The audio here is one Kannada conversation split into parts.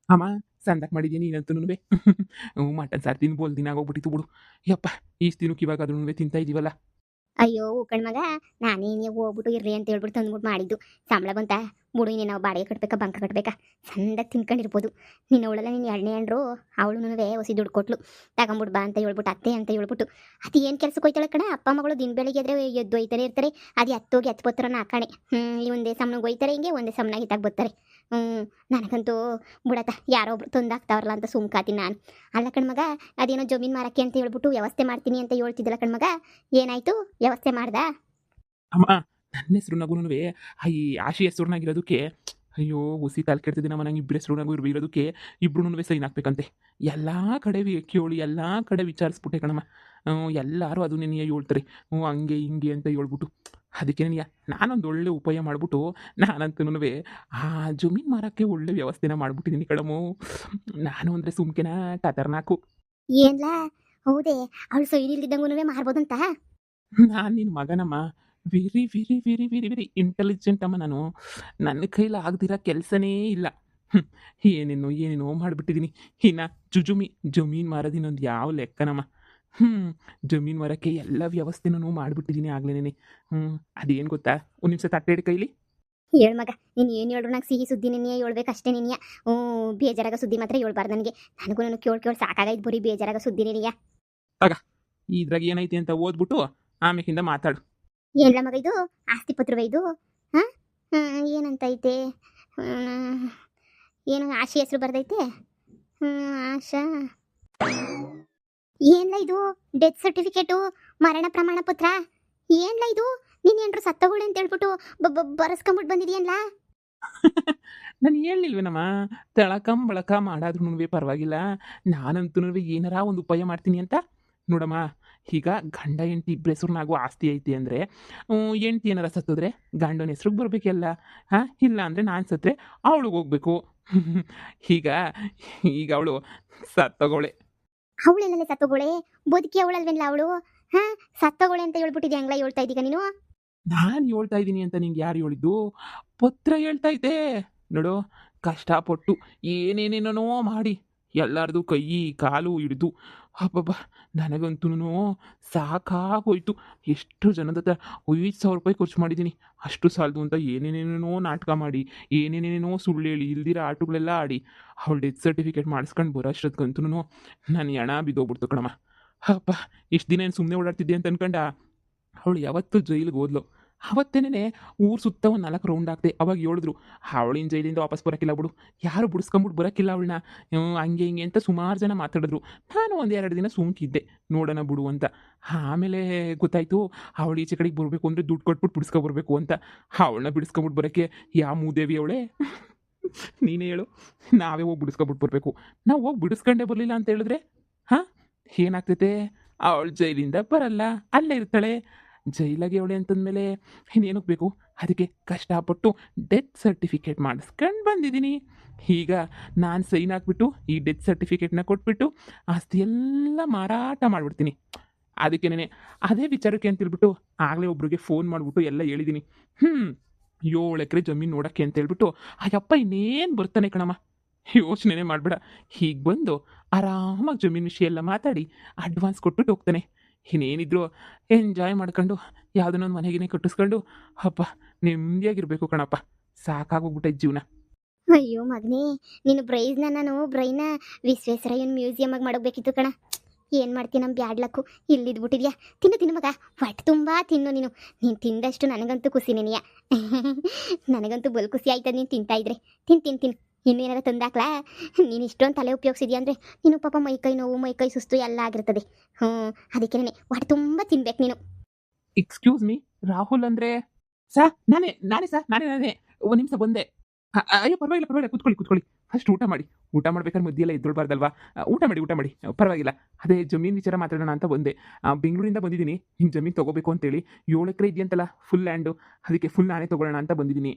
ಅಮ್ಮ ಸಂದಕ್ ಮಾಡಿದ್ದೀನಿ ನೀನಂತೂನುವೆ. ಮಟನ್ ಸಾರು ತಿಂದು ಬೋಲ್ ದಿನ ಆಗೋಗ್ಬಿಟ್ಟಿತ್ತು ಬಿಡು. ಯಪ್ಪ ಇಷ್ಟು ದಿನಕ್ಕೆ ಇವಾಗಾದ್ರೂ ತಿಂತಾ ಇದೀವಲ್ಲ. ಅಯ್ಯೋ ಕಣ್ಮಗ, ನಾನೇನೇ ಹೋಗ್ಬಿಟ್ಟು ಇರ್ರಿ ಅಂತ ಹೇಳ್ಬಿಟ್ಟು ತಂದ್ಬಿಟ್ಟು ಮಾಡಿದ್ದು. ಸಂಬಳ ಬಂತ ಬಿಡು, ಇನ್ನೇ ನಾವು ಬಾಡಿಗೆ ಕಟ್ಬೇಕಾ ಬಂಕ ಕಟ್ಬೇಕಾ, ಚಂದಾಗಿ ತಿನ್ಕೊಂಡಿರ್ಬೋದು. ನಿನ್ನ ಅವಳೆಲ್ಲ ನೀನು ಎರಡನೇ ಅಂಡ್ರು, ಅವಳು ಹೊಸಿ ದುಡ್ಡು ಕೊಟ್ಲು ತಗೊಂಬಿಡ್ ಬಾ ಅಂತ ಹೇಳ್ಬಿಟ್ಟು, ಅತ್ತೆ ಅಂತ ಹೇಳ್ಬಿಟ್ಟು. ಅದು ಏನು ಕೆಲ್ಸಕ್ಕೆ ಹೋಯ್ತಾಳೆ ಕಣ, ಅಪ್ಪ ಮಗಳು ದಿನ ಬೆಳಿಗ್ಗೆ ಎದ್ರೆ ಎದ್ದು ಒಯ್ತಾನೆ ಇರ್ತಾರೆ. ಅದು ಎತ್ತೋಗಿ ಎತ್ತು ಬತ್ತಾರ ನಾಕಾಣೆ. ಈ ಒಂದೇ ಸಮನಾಗ ಒಯ್ತಾರೆ, ಹಿಂಗೆ ಒಂದೇ ಸಮನಾಗಿ ಇತ್ತಾಗ ಬರ್ತಾರೆ. ನನಗಂತೂ ಬಿಡತ್ತ, ಯಾರೋ ಒಬ್ರು ತಂದಾಕ್ತಾವ್ರಲ್ಲ ಅಂತ ಸುಮ್ಕಾತೀನಿ ನಾನು. ಅಲ್ಲ ಕಣ್ಮಗ, ಅದೇನೋ ಜಮೀನು ಮಾರಕ್ಕೆ ಅಂತ ಹೇಳ್ಬಿಟ್ಟು ವ್ಯವಸ್ಥೆ ಮಾಡ್ತೀನಿ ಅಂತ ಹೇಳ್ತಿದ್ದಲ್ಲ ಕಣ್ಮಗ, ಏನಾಯ್ತು ವ್ಯವಸ್ಥೆ ಮಾಡ್ದಾ? ಅಮ್ಮ ನನ್ನ ಹೆಸ್ರುನಾಗೂನುವೆ ಈ ಆಶಿ ಹೆಸ್ರುನಾಗಿರೋದಕ್ಕೆ ಅಯ್ಯೋ ಹುಸಿ ತಲೆ ಕೆಡ್ತಿದ್ದೀನಮ್ಮ. ನಂಗೆ ಇಬ್ಬರ ಹೆಸ್ರುನಾಗೂ ಇರೋದಕ್ಕೆ ಇಬ್ರು ಸೈನ್ ಹಾಕ್ಬೇಕಂತೆ. ಎಲ್ಲ ಕಡೆ ಕೇಳಿ ಎಲ್ಲ ಕಡೆ ವಿಚಾರಿಸ್ಬಿಟ್ಟೆ ಕಣಮ್ಮ. ಎಲ್ಲರೂ ಅದು ನಿನಗೆ ಹೇಳ್ತಾರೆ, ಹಂಗೆ ಹಿಂಗೆ ಅಂತ ಹೇಳ್ಬಿಟ್ಟು. ಅದಕ್ಕೆ ನನಗೆ ನಾನೊಂದು ಒಳ್ಳೆ ಉಪಾಯ ಮಾಡಿಬಿಟ್ಟು ನಾನಂತೂ ಆ ಜಮೀನು ಮಾರೋಕ್ಕೆ ಒಳ್ಳೆ ವ್ಯವಸ್ಥೆನ ಮಾಡ್ಬಿಟ್ಟಿದ್ದೀನಿ ಕಣಮ್ಮು. ನಾನು ಅಂದರೆ ಸುಮ್ಕೆನ ಖತರ್ನಾಕು. ಏನ್ಲಾ, ಹೌದೇ? ಅವಳು ಸೈಡ್ ಇಲ್ದಿದ್ದಂಗೂ ಮಾರ್ಬೋದಂತ? ನಾನು ನಿನ್ನ ಮಗನಮ್ಮ. Very very very very very intelligent ಅಮ್ಮ ನಾನು. ನನ್ನ ಕೈಲಿ ಆಗದಿರೋ ಕೆಲಸನೇ ಇಲ್ಲ. ಹ್ಮ್. ಏನೇನೋ ಮಾಡಿಬಿಟ್ಟಿದ್ದೀನಿ. ಇನ್ನು ಜಮೀನು ಮಾರೋದಿನ್ನೊಂದು ಯಾವ ಲೆಕ್ಕನಮ್ಮ. ಜಮೀನು ಮಾರೋಕ್ಕೆ ಎಲ್ಲ ವ್ಯವಸ್ಥೆನೂ ಮಾಡಿಬಿಟ್ಟಿದ್ದೀನಿ ಆಗ್ಲೇನೆ. ಅದೇನು ಗೊತ್ತಾ, ಒಂದು ನಿಮಿಷ ತಟ್ಟೆ ಹಿಡಿ ಕೈಲಿ. ಹೇಳ್ ಮಗ, ನೀನು ಏನು ಹೇಳ್ರು ನಂಗೆ ಸಿಹಿ ಸುದ್ದಿ ನಿನ್ನೆ ಹೇಳ್ಬೇಕಷ್ಟೇ ನಿನ್ನೆ. ಬೇಜಾರಾಗ ಸುದ್ದಿ ಮಾತ್ರ ಹೇಳ್ಬಾರ್ದು ನನಗೆ. ನನಗೂ ಕೇಳಿ ಸಾಕಾಗೈತೆ ಬರೀ ಬೇಜಾರಾಗ ಸುದ್ದಿ ನಿನಗೆ. ಆಗ ಇದ್ರಾಗ ಏನೈತಿ ಅಂತ ಓದ್ಬಿಟ್ಟು ಆಮೇಕಿಂದ ಮಾತಾಡು. ಏನ್ಲ ಮಗ ಇದು, ಆಸ್ತಿ ಪತ್ರವೇ ಇದು? ಹಾಂ, ಏನಂತೈತೆ? ಹ್ಮ್, ಏನು ಆಶಿ ಹೆಸರು ಬರ್ದೈತೆ? ಆಶಾ. ಏನ್ಲ ಇದು, ಡೆತ್ ಸರ್ಟಿಫಿಕೇಟು, ಮರಣ ಪ್ರಮಾಣ ಪತ್ರ? ಏನ್ಲ ಇದು, ನೀನು ಏನ್ರು ಸತ್ತೋಗುಳೆ ಅಂತ ಹೇಳ್ಬಿಟ್ಟು ಬರೆಸ್ಕೊಂಬಿಟ್ಟು ಬಂದಿದೀಯನ್ಲ? ನಾನು ಹೇಳಿಲ್ವೇನಮ್ಮ, ತಳಕಂಬಳಕ ಮಾಡಾದ್ರೂ ಪರವಾಗಿಲ್ಲ, ನಾನಂತೂ ಏನಾರ ಒಂದು ಉಪಾಯ ಮಾಡ್ತೀನಿ ಅಂತ. ನೋಡಮ್ಮ, ಈಗ ಗಂಡ ಹೆಂಡತಿ ಇಬ್ಬರ ಹೆಸ್ರುನಾಗೂ ಆಸ್ತಿ ಐತಿ ಅಂದರೆ ಹೆಂಡ್ತಿ ಏನಾರ ಸತ್ತಿದ್ರೆ ಗಂಡನ ಹೆಸ್ರಿಗೆ ಬರಬೇಕೆಲ್ಲ. ಇಲ್ಲ ಅಂದರೆ ನಾನು ಸತ್ತರೆ ಅವಳಿಗೆ ಹೋಗ್ಬೇಕು. ಈಗ ಈಗ ಅವಳು ಸತ್ತೋಗೋಳೆ. ಅವಳೆಲ್ಲ ಸತ್ತೋಗೋಳೆ? ಬದುಕಿ ಅವಳಲ್ವೇನ್ಲ ಅವಳು? ಹಾಂ, ಸತ್ತೋಗೋಳೆ ಅಂತ ಹೇಳ್ಬಿಟ್ಟಿದ್ಯಾ ಅಂಗ್ಲ ಹೇಳ್ತಾ ಇದ್ದೀಗ ನೀನು? ನಾನು ಹೇಳ್ತಾ ಇದ್ದೀನಿ ಅಂತ ನಿಂಗೆ ಯಾರು ಹೇಳಿದ್ದು? ಪತ್ರ ಹೇಳ್ತೈತೆ ನೋಡು. ಕಷ್ಟಪಟ್ಟು ಏನೇನೇನೋ ಮಾಡಿ ಎಲ್ಲರದು ಕೈ ಕಾಲು ಹಿಡಿದು ಅಬ್ಬಬ್ಬ ನನಗಂತೂ ಸಾಕಾಗೋಯ್ತು. ಎಷ್ಟು ಜನದ ಹತ್ರ 5,000 ರೂಪಾಯಿ ಖರ್ಚು ಮಾಡಿದ್ದೀನಿ. ಅಷ್ಟು ಸಾಲದು ಅಂತ ಏನೇನೇನೋ ನಾಟಕ ಮಾಡಿ, ಏನೇನೇನೋ ಸುಳ್ಳು ಹೇಳಿ, ಇಲ್ದಿರೋ ಆಟಗಳೆಲ್ಲ ಆಡಿ ಅವಳು ಡೆತ್ ಸರ್ಟಿಫಿಕೇಟ್ ಮಾಡಿಸ್ಕೊಂಡು ಬರೋ ಅಷ್ಟೊತ್ಕಂತೂ ನನ್ನ ಹೆಣ ಬಿದ್ದೋಗ್ಬಿಡ್ತು ಕಣಮ್ಮ. ಅಪ್ಪ ಇಷ್ಟು ದಿನ ಏನು ಸುಮ್ಮನೆ ಓಡಾಡ್ತಿದ್ದೆ ಅಂತ ಅನ್ಕೊಂಡ. ಅವಳು ಯಾವತ್ತು ಜೈಲಿಗೆ ಹೋದ್ಲು ಅವತ್ತೇನೆ ಊರು ಸುತ್ತ ಒಂದು 4 ರೌಂಡ್ ಹಾಕ್ದೆ. ಅವಾಗ ಹೇಳಿದ್ರು ಅವಳಿನ ಜೈಲಿಂದ ವಾಪಸ್ ಬರೋಕ್ಕಿಲ್ಲ ಬಿಡು, ಯಾರು ಬಿಡಿಸ್ಕೊಂಬಿಟ್ಟು ಬರೋಕ್ಕಿಲ್ಲ ಅವಳನ್ನ, ಹಂಗೆ ಹಿಂಗೆ ಅಂತ ಸುಮಾರು ಜನ ಮಾತಾಡಿದ್ರು. ನಾನು ಒಂದು 2 ದಿನ ಸುಮ್ಕಿದ್ದೆ, ನೋಡೋಣ ಬಿಡು ಅಂತ. ಆಮೇಲೆ ಗೊತ್ತಾಯಿತು ಅವಳು ಈಚೆ ಕಡೆಗೆ ಬರಬೇಕು ಅಂದರೆ ದುಡ್ಡು ಕೊಟ್ಬಿಟ್ಟು ಬಿಡಿಸ್ಕೊಬರ್ಬೇಕು ಅಂತ. ಅವಳನ್ನ ಬಿಡಿಸ್ಕೊಂಬಿಟ್ಟು ಬರೋಕ್ಕೆ ಯಾವ ಮೂದೇವಿ ಅವಳೇ? ನೀನೇ ಹೇಳು. ನಾವೇ ಹೋಗಿ ಬಿಡಿಸ್ಕೊಬಿಟ್ಟು ಬರಬೇಕು. ನಾವು ಹೋಗಿ ಬಿಡಿಸ್ಕೊಂಡೇ ಬರಲಿಲ್ಲ ಅಂತ ಹೇಳಿದ್ರೆ ಹಾಂ ಏನಾಗ್ತೈತೆ? ಅವಳು ಜೈಲಿಂದ ಬರಲ್ಲ, ಅಲ್ಲೇ ಇರ್ತಾಳೆ. ಜೈಲಾಗೆ ಅವಳೆ ಅಂತಂದಮೇಲೆ ಇನ್ನೇನಕ್ಕೆ ಬೇಕು? ಅದಕ್ಕೆ ಕಷ್ಟಪಟ್ಟು ಡೆತ್ ಸರ್ಟಿಫಿಕೇಟ್ ಮಾಡಿಸ್ಕೊಂಡು ಬಂದಿದ್ದೀನಿ. ಈಗ ನಾನು ಸೈನ್ ಹಾಕ್ಬಿಟ್ಟು ಈ ಡೆತ್ ಸರ್ಟಿಫಿಕೇಟ್ನ ಕೊಟ್ಬಿಟ್ಟು ಆಸ್ತಿ ಎಲ್ಲ ಮಾರಾಟ ಮಾಡಿಬಿಡ್ತೀನಿ. ಅದಕ್ಕೇನೆ ಅದೇ ವಿಚಾರಕ್ಕೆ ಅಂತೇಳ್ಬಿಟ್ಟು ಆಗಲೇ ಒಬ್ರಿಗೆ ಫೋನ್ ಮಾಡಿಬಿಟ್ಟು ಎಲ್ಲ ಹೇಳಿದ್ದೀನಿ. 7 ಎಕರೆ ಜಮೀನು ನೋಡೋಕ್ಕೆ ಅಂತೇಳ್ಬಿಟ್ಟು ಅಯ್ಯಪ್ಪ ಇನ್ನೇನು ಬರ್ತಾನೆ ಕಣಮ್ಮ. ಯೋಚನೆ ಮಾಡಬೇಡ. ಹೀಗೆ ಬಂದು ಆರಾಮಾಗಿ ಜಮೀನು ವಿಷಯ ಎಲ್ಲ ಮಾತಾಡಿ ಅಡ್ವಾನ್ಸ್ ಕೊಟ್ಬಿಟ್ಟು ಹೋಗ್ತಾನೆ. ಇನ್ನೇನಿದ್ರು ಎಂಜಾಯ್ ಮಾಡ್ಕೊಂಡು ಯಾವುದನ್ನೊಂದು ಮನೆಗಿನೇ ಕಟ್ಟಿಸ್ಕೊಂಡು ಅಪ್ಪ ನೆಮ್ಮದಿಯಾಗಿರ್ಬೇಕು ಕಣಪ್ಪ. ಸಾಕಾಗೋಗ್ಬಿಟ್ಟೈತೆ ಜೀವನ. ಅಯ್ಯೋ ಮಗನೇ, ನೀನು ಬ್ರೈಸ್ನ ನಾನು ಬ್ರೈನ ವಿಶ್ವೇಶ್ವರಯ್ಯನ ಮ್ಯೂಸಿಯಮಾಗಿ ಮಾಡಬೇಕಿತ್ತು ಕಣ. ಏನು ಮಾಡ್ತೀನಿ, ನಮ್ಮ ಬ್ಯಾಡ್ಲಕ್ಕು ಇಲ್ಲಿದ್ಬಿಟ್ಟಿದ್ಯಾ. ತಿನ್ನು ಮಗ, ಹೊಟ್ಟೆ ತುಂಬ ತಿನ್ನು ನೀನು. ನೀನು ತಿಂದಷ್ಟು ನನಗಂತೂ ಖುಷಿ ನೆನೆಯ. ನನಗಂತೂ ಬಲ್ ಖುಷಿ ಆಯ್ತದ ನೀನು ತಿಂತಾ ಇದ್ರೆ. ತಿನ್ನು ಇನ್ನೇನಾರ ತಂದಾಕ್ಲಾ? ನೀನು ಇಷ್ಟೊಂದು ತಲೆ ಉಪಯೋಗಿಸಿದ್ಯಾ ಅಂದರೆ ನೀನು ಪಾಪ ಮೈಕೈ ನೋವು ಮೈಕೈ ಸುಸ್ತು ಎಲ್ಲ ಆಗಿರ್ತದೆ. ಅದಕ್ಕೆ ಹೊಟ್ಟೆ ತುಂಬ ತಿನ್ಬೇಕು ನೀನು. ಎಕ್ಸ್ಕ್ಯೂಸ್ ಮೀ, ರಾಹುಲ್ ಅಂದರೆ ನಾನೇ ಸರ್, ನಾನೇ ಒಂದು ನಿಮಿಷ ಬಂದೆ. ಅಯ್ಯೋ ಪರವಾಗಿಲ್ಲ ಕೂತ್ಕೊಳ್ಳಿ. ಫಸ್ಟ್ ಊಟ ಮಾಡಿ. ಊಟ ಮಾಡ್ಬೇಕಾದ್ರೆ ಮುದ್ದೆ ಎಲ್ಲ ಎದ್ದೊಳ್ಬಾರ್ದಲ್ವಾ? ಊಟ ಮಾಡಿ ಪರವಾಗಿಲ್ಲ. ಅದೇ ಜಮೀನು ವಿಚಾರ ಮಾತಾಡೋಣ ಅಂತ ಬಂದೆ. ಬೆಂಗಳೂರಿಂದ ಬಂದಿದ್ದೀನಿ ನಿಮ್ಮ ಜಮೀನು ತೊಗೋಬೇಕು ಅಂತೇಳಿ. 7 ಎಕರೆ ಇದೆಯಂತಲ್ಲ ಫುಲ್ ಲ್ಯಾಂಡು, ಅದಕ್ಕೆ ಫುಲ್ ನಾನೇ ತೊಗೊಳ್ಳೋಣ ಅಂತ ಬಂದಿದ್ದೀನಿ.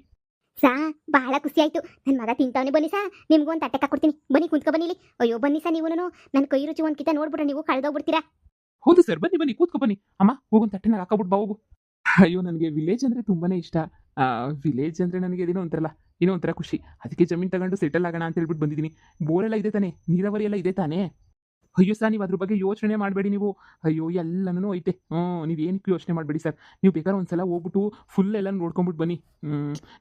ಬಹಳ ಖುಷಿ ಆಯ್ತು. ನನ್ನ ಮಗ ತಿಂತಾವನೆ. ಬನ್ನಿ ನಿಮ್ಗೂ ಒಂದು ತಟ್ಟೆ ಹಾಕೊಡ್ತೀನಿ. ಬನ್ನಿ ಕುಂತ್ಕೊ ಬನ್ನಿಲಿ. ಅಯ್ಯೋ ಬನ್ನಿ ನೀವು ನನ್ನ ಕೈ ರುಚಿ ಒಂದು ಕಿತ್ತ ನೋಡ್ಬಿಟ್ರೆ ನೀವು ಕಳೆದೋಗ್ಬಿಡ್ತೀರಾ. ಹೌದು ಸರ್, ಬನ್ನಿ ಕೂತ್ಕೊ ಬನ್ನಿ. ಅಮ್ಮ ಹೋಗೊಂದು ತಟ್ಟೆನಾಗ ಹಾಕೋಬಿಟ್ಟು ಬಾ ಹೋಗು. ಅಯ್ಯೋ ನನಗೆ ವಿಲೇಜ್ ಅಂದರೆ ತುಂಬಾ ಇಷ್ಟ. ವಿಲೇಜ್ ಅಂದರೆ ನನಗೆ ಏನೋ ಒಂಥರಲ್ಲ ಏನೋ ಒಂಥರ ಖುಷಿ. ಅದಕ್ಕೆ ಜಮೀನು ತಗೊಂಡು ಸೆಟಲ್ ಆಗೋಣ ಅಂತ ಹೇಳ್ಬಿಟ್ಟು ಬಂದಿದ್ದೀನಿ. ಬೋರೆಲ್ಲ ಇದೆ ತಾನೇ, ನೀರಾವರಿ ಎಲ್ಲ ಇದೆ ತಾನೇ. ಅಯ್ಯೋ ಸರ್, ನೀವು ಅದ್ರ ಬಗ್ಗೆ ಯೋಚನೆ ಮಾಡಬೇಡಿ ನೀವು. ಅಯ್ಯೋ ಎಲ್ಲನೂ ಐತೆ. ನೀವೇನಕ್ಕೂ ಯೋಚನೆ ಮಾಡಬೇಡಿ ಸರ್. ನೀವು ಬೇಕಾದ್ರೆ ಒಂದ್ಸಲ ಹೋಗ್ಬಿಟ್ಟು ಫುಲ್ ಎಲ್ಲ ನೋಡ್ಕೊಂಬಿಟ್ಟು ಬನ್ನಿ.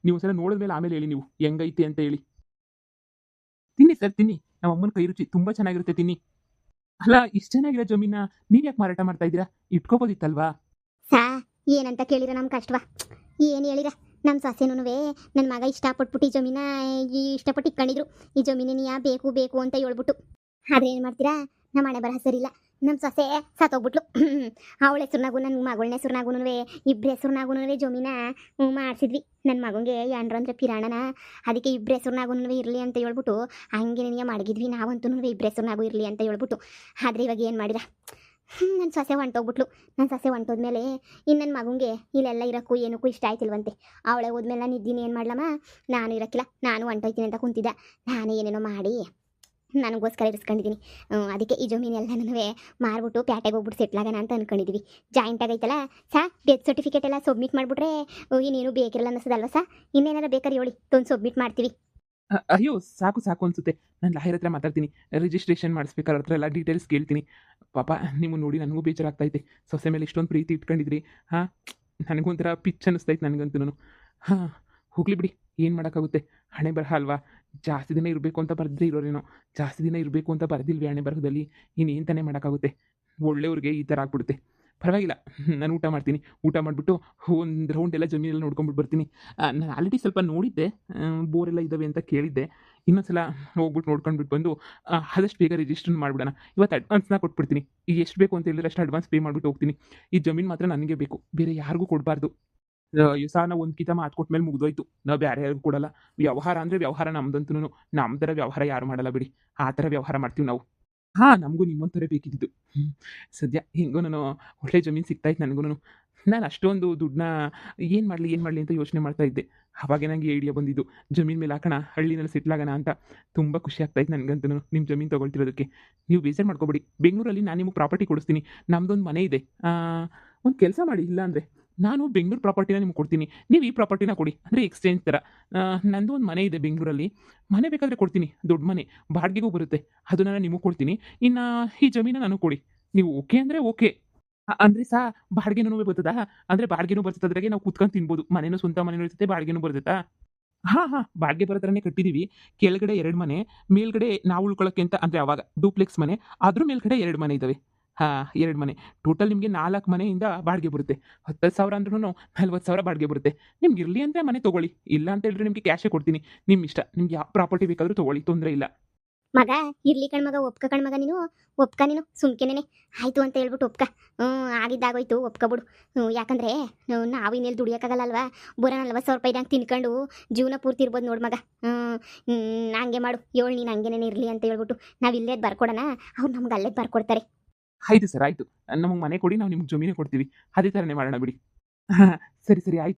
ನೀವು ಒಂದ್ಸಲ ನೋಡಿದ್ಮೇಲೆ ಆಮೇಲೆ ಹೇಳಿ ನೀವು ಹೆಂಗೈತೆ ಅಂತ ಹೇಳಿ. ತಿನ್ನಿ ಸರ್ ತಿನ್ನಿ, ನಮ್ಮ ಅಮ್ಮನ ಕೈ ರುಚಿ ತುಂಬ ಚೆನ್ನಾಗಿರುತ್ತೆ, ತಿನ್ನಿ. ಅಲ್ಲ, ಇಷ್ಟು ಚೆನ್ನಾಗಿರೋ ಜಮೀನ ನೀವು ಯಾಕೆ ಮಾರಾಟ ಮಾಡ್ತಾ ಇದ್ದೀರಾ? ಇಟ್ಕೋಬೋದಿತ್ತಲ್ವಾ? ಸಾ ಏನಂತ ಕೇಳಿರ ನಮ್ಮ ಕಷ್ಟವ, ಏನು ಹೇಳಿರ ನಮ್ಮ ಸೊಸೆನೂನುವೆ ನನ್ನ ಮಗ ಇಷ್ಟಪಟ್ಬಿಟ್ಟು ಈ ಜಮೀನ ಇಷ್ಟಪಟ್ಟು ಇಟ್ಕೊಂಡಿದ್ರು. ಈ ಜಮೀನಿನ ಬೇಕು ಬೇಕು ಅಂತ ಹೇಳ್ಬಿಟ್ಟು. ಆದ್ರೆ ಏನು ಮಾಡ್ತೀರಾ, ನಮ್ಮ ಹಣೆ ಬರಹ ಸರಿ ಇಲ್ಲ. ನಮ್ಮ ಸೊಸೆ ಸತ್ತೋಗ್ಬಿಟ್ಲು. ಅವಳ ಹೆಸ್ರನಾಗೂ ನನ್ನ ಮಗಳನ್ನ ಹೆಸ್ರನಾಗೂ ಇಬ್ಬರ ಹೆಸ್ರನಾಗೂ ಜಮೀನ ಮಾಡಿಸಿದ್ವಿ. ನನ್ನ ಮಗನಿಗೆ ಎಂಡ್ರು ಅಂದರೆ ಪಿರಾಣನ. ಅದಕ್ಕೆ ಇಬ್ಬರ ಹೆಸ್ರನಾಗೂ ಇರಲಿ ಅಂತ ಹೇಳ್ಬಿಟ್ಟು ಹಂಗೆ ನಿನಗೆ ಮಡಗಿದ್ವಿ ನಾವಂತೂ ಇಬ್ಬರ ಹೆಸ್ರನಾಗೂ ಇರಲಿ ಅಂತ ಹೇಳ್ಬಿಟ್ಟು. ಆದರೆ ಇವಾಗ ಏನು ಮಾಡಿರ, ನನ್ನ ಸೊಸೆ ಹೊಂಟೋಗ್ಬಿಟ್ಲು. ನನ್ನ ಸೊಸೆ ಹೊಂಟೋದ್ಮೇಲೆ ಇನ್ನು ನನ್ನ ಮಗನಿಗೆ ಇಲ್ಲೆಲ್ಲ ಇರೋಕ್ಕೂ ಏನಕ್ಕೂ ಇಷ್ಟ ಆಯ್ತಿಲ್ವಂತೆ. ಅವಳೆ ಹೋದ್ಮೇಲೆ ನಾನು ಇದ್ದೀನಿ, ಏನು ಮಾಡ್ಲಮ್ಮ, ನಾನು ಇರೋಕ್ಕಿಲ್ಲ, ನಾನು ಹೊಂಟೋಯ್ತೀನಿ ಅಂತ ಕುಂತಿದ್ದೆ. ನಾನೇ ಏನೇನೋ ಮಾಡಿ ನನಗೋಸ್ಕರ ಇರಿಸ್ಕೊಂಡಿದ್ದೀನಿ. ಅದಕ್ಕೆ ಈ ಜಮೀನೆಲ್ಲನೂ ಮಾರ್ಬಿಟ್ಟು ಪ್ಯಾಟೆಗೆ ಹೋಗ್ಬಿಟ್ಟು ಸೆಟ್ಲಾಗೋಣ ಅಂತ ಅಂದ್ಕೊಂಡಿದ್ದೀವಿ. ಜಾಯಿಂಟ್ ಆಗೈತಲ್ಲ ಸಾ, ಡೆತ್ ಸರ್ಟಿಫಿಕೇಟ್ ಎಲ್ಲ ಸಬ್ಮಿಟ್ ಮಾಡಿಬಿಟ್ರೆ ಇನ್ನೇನು ಬೇಕಿರಲ್ಲ ಅನ್ನಿಸೋದಲ್ವ ಸಾ. ಇನ್ನೇನಾರ ಬೇಕಾದ್ರೆ ಹೇಳಿ ತಂದು ಸಬ್ಮಿಟ್ ಮಾಡ್ತೀವಿ. ಅಯ್ಯೋ ಸಾಕು ಸಾಕು ಅನ್ಸುತ್ತೆ. ನಾನು ಲಾಯರ್ ಹತ್ರ ಮಾತಾಡ್ತೀನಿ, ರಿಜಿಸ್ಟ್ರೇಷನ್ ಮಾಡಿಸ್ಬೇಕಾದ್ರೆ ಹತ್ರ ಎಲ್ಲ ಡೀಟೇಲ್ಸ್ ಕೇಳ್ತೀನಿ. ಪಾಪ ನೀವು ನೋಡಿ ನನಗೂ ಬೇಜಾರಾಗ್ತೈತೆ. ಸೊಸೆ ಮೇಲೆ ಇಷ್ಟೊಂದು ಪ್ರೀತಿ ಇಟ್ಕೊಂಡಿದ್ರಿ. ಹಾಂ, ನನಗೊಂಥರ ಪಿಚ್ ಅನ್ನಿಸ್ತೈತೆ ನನಗಂತೂ. ಹಾಂ, ಹೋಗ್ಲಿ ಬಿಡಿ, ಏನು ಮಾಡೋಕ್ಕಾಗುತ್ತೆ. ಹಣೆ ಬರಹ ಅಲ್ವಾ. ಜಾಸ್ತಿ ದಿನ ಇರಬೇಕು ಅಂತ ಬರೆದ್ರೆ ಇರೋರೇನೋ, ಜಾಸ್ತಿ ದಿನ ಇರಬೇಕು ಅಂತ ಬರೆದಿಲ್ವಿ ಹಣೆ ಬರಹದಲ್ಲಿ. ಇನ್ನೇನು ತಾನೇ ಮಾಡೋಕ್ಕಾಗುತ್ತೆ. ಒಳ್ಳೆಯವ್ರಿಗೆ ಈ ಥರ ಆಗ್ಬಿಡುತ್ತೆ. ಪರವಾಗಿಲ್ಲ, ನಾನು ಊಟ ಮಾಡ್ತೀನಿ. ಊಟ ಮಾಡಿಬಿಟ್ಟು ಒಂದು ರೌಂಡ್ ಎಲ್ಲ ಜಮೀನೆಲ್ಲ ನೋಡ್ಕೊಂಬಿಟ್ಟು ಬರ್ತೀನಿ. ನಾನು ಆಲ್ರೆಡಿ ಸ್ವಲ್ಪ ನೋಡಿದ್ದೆ, ಬೋರೆಲ್ಲ ಇದ್ದಾವೆ ಅಂತ ಕೇಳಿದ್ದೆ. ಇನ್ನೊಂದ್ಸಲ ಹೋಗ್ಬಿಟ್ಟು ನೋಡ್ಕೊಂಡ್ಬಿಟ್ಟು ಬಂದು ಆದಷ್ಟು ಬೇಗ ರಿಜಿಸ್ಟ್ರ್ ಮಾಡಿಬಿಡೋಣ. ಇವತ್ತು ಅಡ್ವಾನ್ಸ್ನ ಕೊಟ್ಬಿಡ್ತೀನಿ. ಈಗ ಎಷ್ಟು ಬೇಕು ಅಂತ ಹೇಳಿದ್ರೆ ಅಷ್ಟು ಅಡ್ವಾನ್ಸ್ ಪೇ ಮಾಡಿಬಿಟ್ಟು ಹೋಗ್ತೀನಿ. ಈ ಜಮೀನು ಮಾತ್ರ ನನಗೆ ಬೇಕು, ಬೇರೆ ಯಾರಿಗೂ ಕೊಡಬಾರ್ದು. ನಾವು ಒಂದು ಕಿತ ಮಾತು ಕೊಟ್ಟ ಮೇಲೆ ಮುಗಿದೋಯ್ತು. ನಾವು ಬೇರೆ ಯಾರಿಗೂ ಕೊಡಲ್ಲ. ವ್ಯವಹಾರ ಅಂದರೆ ವ್ಯವಹಾರ ನಮ್ದಂತೂ. ನಮ್ಮ ಥರ ವ್ಯವಹಾರ ಯಾರು ಮಾಡಲ್ಲ ಬಿಡಿ. ಆ ಥರ ವ್ಯವಹಾರ ಮಾಡ್ತೀವಿ ನಾವು. ಹಾಂ, ನಮಗೂ ನಿಮ್ಮಂಥವರೇ ಬೇಕಿದ್ದಿದ್ದು. ಸದ್ಯ ಹೆಂಗೋ ನಾನು ಒಳ್ಳೆ ಜಮೀನು ಸಿಗ್ತಾಯಿತ್ತು ನನಗೂ. ನಾನು ಅಷ್ಟೊಂದು ದುಡ್ಡನ್ನ ಏನು ಮಾಡಲಿ ಅಂತ ಯೋಚನೆ ಮಾಡ್ತಾ ಇದ್ದೆ. ಆವಾಗ ನನಗೆ ಐಡಿಯಾ ಬಂದಿದ್ದು, ಜಮೀನು ಮೇಲೆ ಹಾಕೋಣ, ಹಳ್ಳಿನಲ್ಲಿ ಸೆಟ್ಲಾಗೋಣ ಅಂತ. ತುಂಬ ಖುಷಿ ಆಗ್ತಾಯಿತ್ತು ನನಗಂತೂ ನಿಮ್ಮ ಜಮೀನು ತೊಗೊಳ್ತಿರೋದಕ್ಕೆ. ನೀವು ಬೇಜಾರು ಮಾಡ್ಕೊಬೇಡಿ. ಬೆಂಗಳೂರಲ್ಲಿ ನಾನು ನಿಮಗೆ ಪ್ರಾಪರ್ಟಿ ಕೊಡಿಸ್ತೀನಿ. ನಮ್ಮದೊಂದು ಮನೆ ಇದೆ. ಒಂದು ಕೆಲಸ ಮಾಡಿ, ಇಲ್ಲ ಅಂದರೆ ನಾನು ಬೆಂಗಳೂರು ಪ್ರಾಪರ್ಟಿನ ನಿಮ್ಗೆ ಕೊಡ್ತೀನಿ. ನೀವು ಈ ಪ್ರಾಪರ್ಟಿನ ಕೊಡಿ, ಅಂದರೆ ಎಕ್ಸ್ಚೇಂಜ್ ಥರ. ನಂದು ಒಂದು ಮನೆ ಇದೆ ಬೆಂಗಳೂರಲ್ಲಿ. ಮನೆ ಬೇಕಾದರೆ ಕೊಡ್ತೀನಿ, ದೊಡ್ಡ ಮನೆ, ಬಾಡಿಗೆಗೂ ಬರುತ್ತೆ. ಅದನ್ನು ನಾನು ನಿಮಗೆ ಕೊಡ್ತೀನಿ. ಇನ್ನು ಈ ಜಮೀನ ನನಗೆ ಕೊಡಿ. ನೀವು ಓಕೆ ಅಂದರೆ ಓಕೆ. ಅಂದರೆ ಬಾಡಿಗೆನೂ ಬರ್ತದಾ? ಅಂದರೆ ಬಾಡಿಗೆನೂ ಬರ್ತದ್ರಾಗೆ ನಾವು ಕೂತ್ಕೊಂಡು ತಿನ್ಬೋದು. ಮನೆಯೂ ಸ್ವಂತ ಮನೆಯೂ ಇರ್ತೈತೆ, ಬಾಡಿಗೆನೂ ಬರ್ತೈತಾ? ಹಾಂ, ಬಾಡಿಗೆ ಬರೋ ಥರನೇ ಕಟ್ಟಿದ್ದೀವಿ. ಕೆಳಗಡೆ 2 ಮನೆ, ಮೇಲ್ಗಡೆ ನಾವು ಉಳ್ಕೊಳ್ಳೋಕ್ಕೆ ಅಂತ, ಅಂದರೆ ಆವಾಗ ಡೂಪ್ಲೆಕ್ಸ್ ಮನೆ. ಅದ್ರ ಮೇಲ್ಗಡೆ 2 ಮನೆ ಇದ್ದಾವೆ. ಹಾಂ, 2 ಮನೆ. ಟೋಟಲ್ ನಿಮಗೆ 4 ಮನೆಯಿಂದ ಬಾಡಿಗೆ ಬರುತ್ತೆ. 10,000 ಅಂದ್ರೂ 40,000 ಬಾಡಿಗೆ ಬರುತ್ತೆ. ನಿಮ್ಗೆ ಇರಲಿ ಅಂದರೆ ಮನೆ ತೊಗೊಳ್ಳಿ, ಇಲ್ಲ ಅಂತ ಹೇಳಿದ್ರೆ ನಿಮಗೆ ಕ್ಯಾಶೇ ಕೊಡ್ತೀನಿ. ನಿಮ್ಮ ಇಷ್ಟ, ನಿಮ್ಗೆ ಯಾವ ಪ್ರಾಪರ್ಟಿ ಬೇಕಾದರೂ ತೊಗೊಳ್ಳಿ, ತೊಂದರೆ ಇಲ್ಲ. ಮಗ ಇರ್ಲಿ ಕಣ್ಮಗ, ಒಪ್ಕ ಕಣ್ಮಗ, ನೀನು ಸುಮ್ಕೆನೇನೆ ಆಯಿತು ಅಂತ ಹೇಳ್ಬಿಟ್ಟು ಒಪ್ಕ. ಆಗಿದ್ದಾಗೋಯ್ತು, ಒಪ್ಕೊಬಿಡು. ಯಾಕಂದರೆ ನಾವು ಇನ್ನೆಲ್ಲಿ ದುಡಿಯೋಕ್ಕಾಗಲ್ಲ ಅಲ್ವಾ. ಬರೋ 40,000 ರೂಪಾಯಿದಾಗ ತಿನ್ಕೊಂಡು ಜೀವನ ಪೂರ್ತಿ ಇರ್ಬೋದು ನೋಡು ಮಗ. ಹಂಗೆ ಮಾಡು, ಹೇಳು ನೀನು ಹಂಗೇನೇ ಇರಲಿ ಅಂತ ಹೇಳ್ಬಿಟ್ಟು. ನಾವು ಇಲ್ಲೇ ಬರ್ಕೊಡೋಣ, ಅವ್ರು ನಮ್ಗೆ ಅಲ್ಲೇ ಬರ್ಕೊಡ್ತಾರೆ. ಆಯಿತು ಸರ್, ಆಯಿತು. ನಮಗೆ ಮನೆ ಕೊಡಿ, ನಾವು ನಿಮ್ಗೆ ಜಮೀನು ಕೊಡ್ತೀವಿ. ಅದೇ ಥರನೇ ಮಾಡೋಣ ಬಿಡಿ. ಹಾಂ, ಸರಿ ಆಯಿತು.